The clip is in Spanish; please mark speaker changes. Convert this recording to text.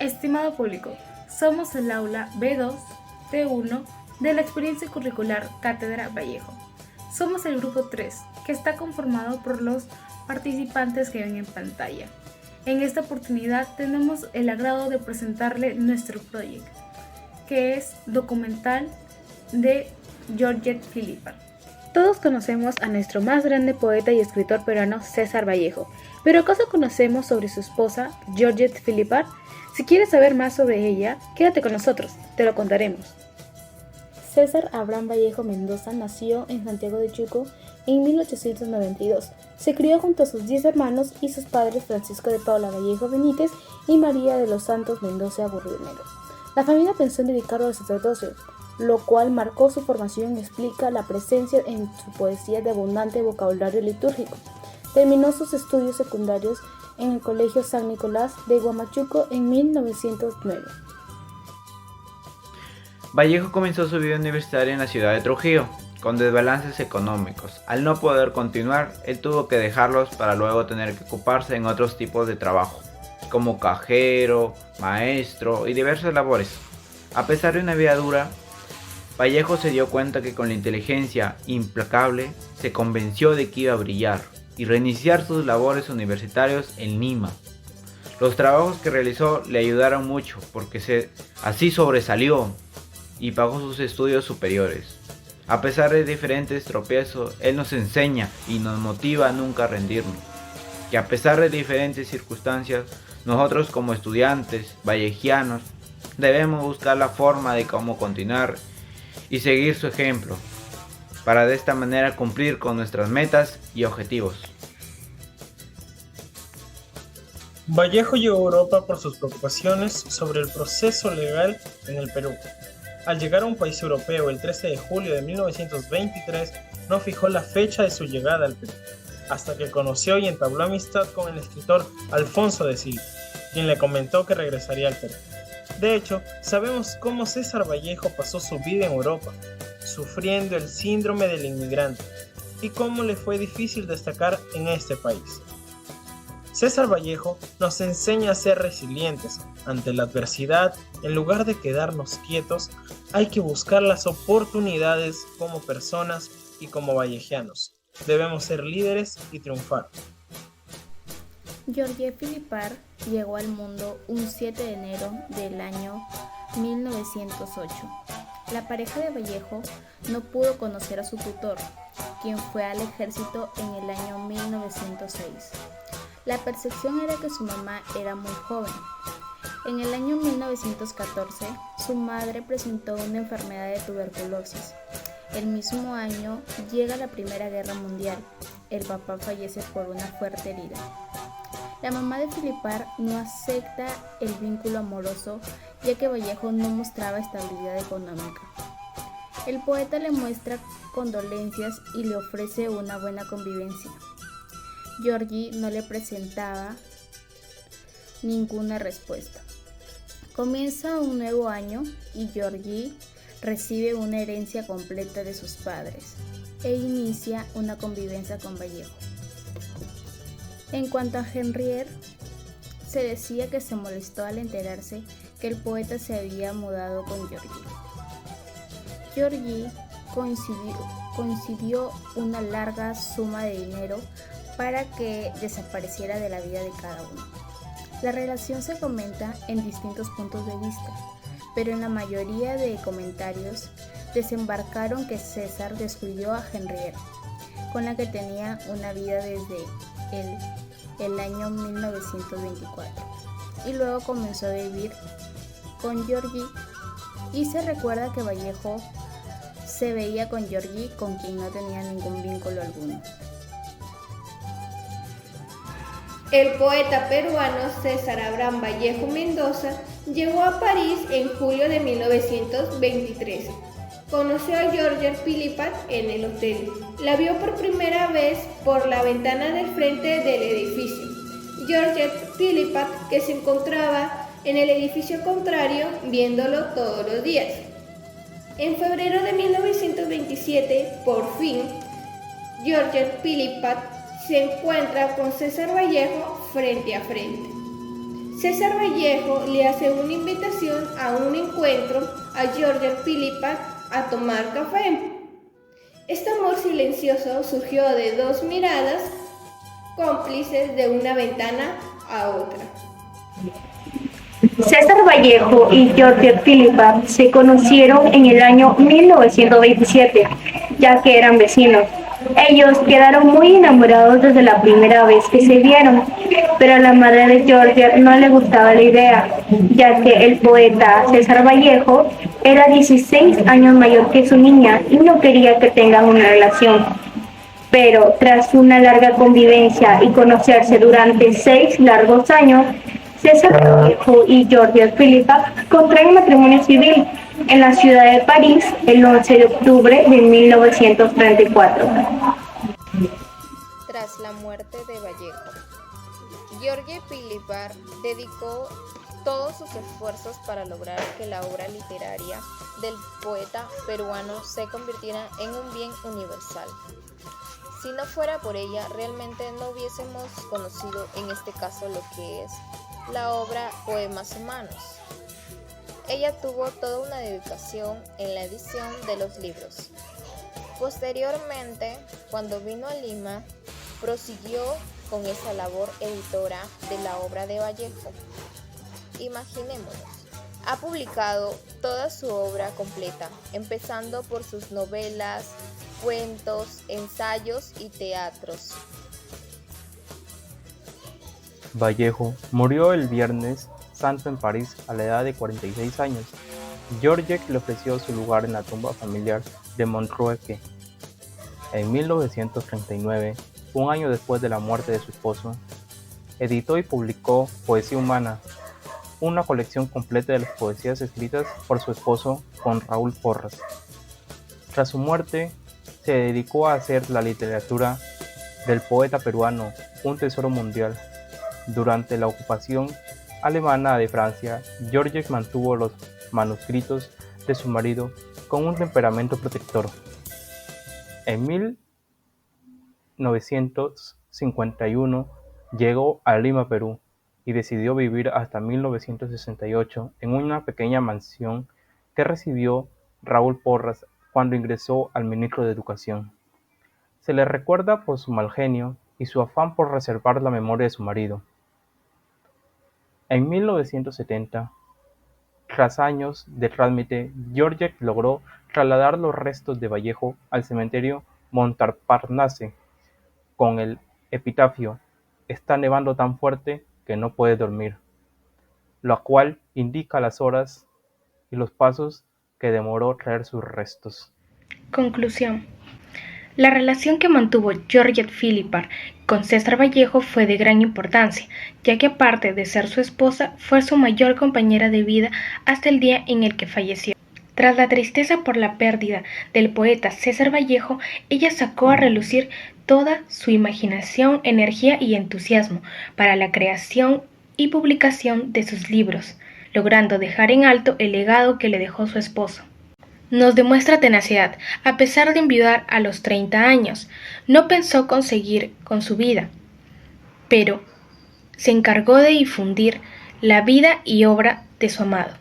Speaker 1: Estimado público, somos el aula B2-T1 de la experiencia curricular Cátedra Vallejo. Somos el grupo 3, que está conformado por los participantes que ven en pantalla. En esta oportunidad tenemos el agrado de presentarle nuestro proyecto, que es documental de Georgette Philippat. Todos conocemos a nuestro más grande poeta y escritor peruano César Vallejo, pero ¿acaso conocemos sobre su esposa Georgette Philippat? Si quieres saber más sobre ella, quédate con nosotros, te lo contaremos. César Abraham Vallejo Mendoza nació en Santiago de Chuco en 1892. Se crió junto a sus 10 hermanos y sus padres Francisco de Paula Vallejo Benítez y María de los Santos Mendoza Burrionero. La familia pensó en dedicarlo al sacerdocio, lo cual marcó su formación y explica la presencia en su poesía de abundante vocabulario litúrgico. Terminó sus estudios secundarios en el Colegio San Nicolás de Huamachuco en 1909.
Speaker 2: Vallejo comenzó su vida universitaria en la ciudad de Trujillo, con desbalances económicos. Al no poder continuar, él tuvo que dejarlos para luego tener que ocuparse en otros tipos de trabajo, como cajero, maestro y diversas labores. A pesar de una vida dura, Vallejo se dio cuenta que con la inteligencia implacable se convenció de que iba a brillar y reiniciar sus labores universitarios en Lima. Los trabajos que realizó le ayudaron mucho porque así sobresalió y pagó sus estudios superiores. A pesar de diferentes tropiezos, él nos enseña y nos motiva a nunca rendirnos. Que a pesar de diferentes circunstancias, nosotros como estudiantes vallejianos debemos buscar la forma de cómo continuar y seguir su ejemplo, para de esta manera cumplir con nuestras metas y objetivos.
Speaker 3: Vallejo llegó a Europa por sus preocupaciones sobre el proceso legal en el Perú. Al llegar a un país europeo el 13 de julio de 1923, no fijó la fecha de su llegada al Perú, hasta que conoció y entabló amistad con el escritor Alfonso de Silva, quien le comentó que regresaría al Perú. De hecho, sabemos cómo César Vallejo pasó su vida en Europa, sufriendo el síndrome del inmigrante, y cómo le fue difícil destacar en este país. César Vallejo nos enseña a ser resilientes ante la adversidad. En lugar de quedarnos quietos, hay que buscar las oportunidades como personas y como vallejianos. Debemos ser líderes y triunfar.
Speaker 4: Georgette Philippat llegó al mundo un 7 de enero del año 1908. La pareja de Vallejo no pudo conocer a su tutor, quien fue al ejército en el año 1906. La percepción era que su mamá era muy joven. En el año 1914, su madre presentó una enfermedad de tuberculosis. El mismo año llega la Primera Guerra Mundial. El papá fallece por una fuerte herida. La mamá de Philippat no acepta el vínculo amoroso, ya que Vallejo no mostraba estabilidad económica. El poeta le muestra condolencias y le ofrece una buena convivencia. Georgie no le presentaba ninguna respuesta. Comienza un nuevo año y Georgie recibe una herencia completa de sus padres e inicia una convivencia con Vallejo. En cuanto a Henriette, se decía que se molestó al enterarse que el poeta se había mudado con Georgie. Georgie coincidió una larga suma de dinero para que desapareciera de la vida de cada uno. La relación se comenta en distintos puntos de vista, pero en la mayoría de comentarios desembarcaron que César descuidó a Henriette, con la que tenía una vida desde el año 1924, y luego comenzó a vivir con Georgie, y se recuerda que Vallejo se veía con Georgie, con quien no tenía ningún vínculo alguno.
Speaker 5: El poeta peruano César Abraham Vallejo Mendoza llegó a París en julio de 1923. Conoció a Georgette Philippat en el hotel. La vio por primera vez por la ventana del frente del edificio. Georgette Philippat, que se encontraba en el edificio contrario, viéndolo todos los días. En febrero de 1927, por fin, Georgette Philippat se encuentra con César Vallejo frente a frente. César Vallejo le hace una invitación a un encuentro a George Philippat a tomar café. Este amor silencioso surgió de dos miradas cómplices de una ventana a otra.
Speaker 6: César Vallejo y George Philippat se conocieron en el año 1927, ya que eran vecinos. Ellos quedaron muy enamorados desde la primera vez que se vieron, pero a la madre de George no le gustaba la idea, ya que el poeta César Vallejo era 16 años mayor que su niña y no quería que tengan una relación. Pero tras una larga convivencia y conocerse durante 6 largos años, César Vallejo y George Philippat contraen matrimonio civil en la ciudad de París el 11 de octubre de 1934.
Speaker 7: Tras la muerte de Vallejo, George Philippat dedicó todos sus esfuerzos para lograr que la obra literaria del poeta peruano se convirtiera en un bien universal. Si no fuera por ella, realmente no hubiésemos conocido en este caso lo que es la obra Poemas Humanos. Ella tuvo toda una dedicación en la edición de los libros. Posteriormente, cuando vino a Lima, prosiguió con esa labor editora de la obra de Vallejo. Imaginémonos, ha publicado toda su obra completa, empezando por sus novelas, cuentos, ensayos y teatros.
Speaker 8: Vallejo murió el Viernes Santo en París a la edad de 46 años. George le ofreció su lugar en la tumba familiar de Montreuil. En 1939, un año después de la muerte de su esposo, editó y publicó Poesía Humana, una colección completa de las poesías escritas por su esposo con Raúl Porras. Tras su muerte, se dedicó a hacer la literatura del poeta peruano un tesoro mundial. Durante la ocupación alemana de Francia, George mantuvo los manuscritos de su marido con un temperamento protector. En 1951 llegó a Lima, Perú, y decidió vivir hasta 1968 en una pequeña mansión que recibió Raúl Porras cuando ingresó al ministro de Educación. Se le recuerda por su mal genio y su afán por reservar la memoria de su marido. En 1970, tras años de trámite, George logró trasladar los restos de Vallejo al cementerio Montparnasse con el epitafio «Está nevando tan fuerte que no puede dormir», lo cual indica las horas y los pasos que demoró traer sus restos.
Speaker 1: Conclusión. La relación que mantuvo George Philippat con César Vallejo fue de gran importancia, ya que aparte de ser su esposa, fue su mayor compañera de vida hasta el día en el que falleció. Tras la tristeza por la pérdida del poeta César Vallejo, ella sacó a relucir toda su imaginación, energía y entusiasmo para la creación y publicación de sus libros, logrando dejar en alto el legado que le dejó su esposo. Nos demuestra tenacidad, a pesar de enviudar a los 30 años. No pensó conseguir con su vida, pero se encargó de difundir la vida y obra de su amado.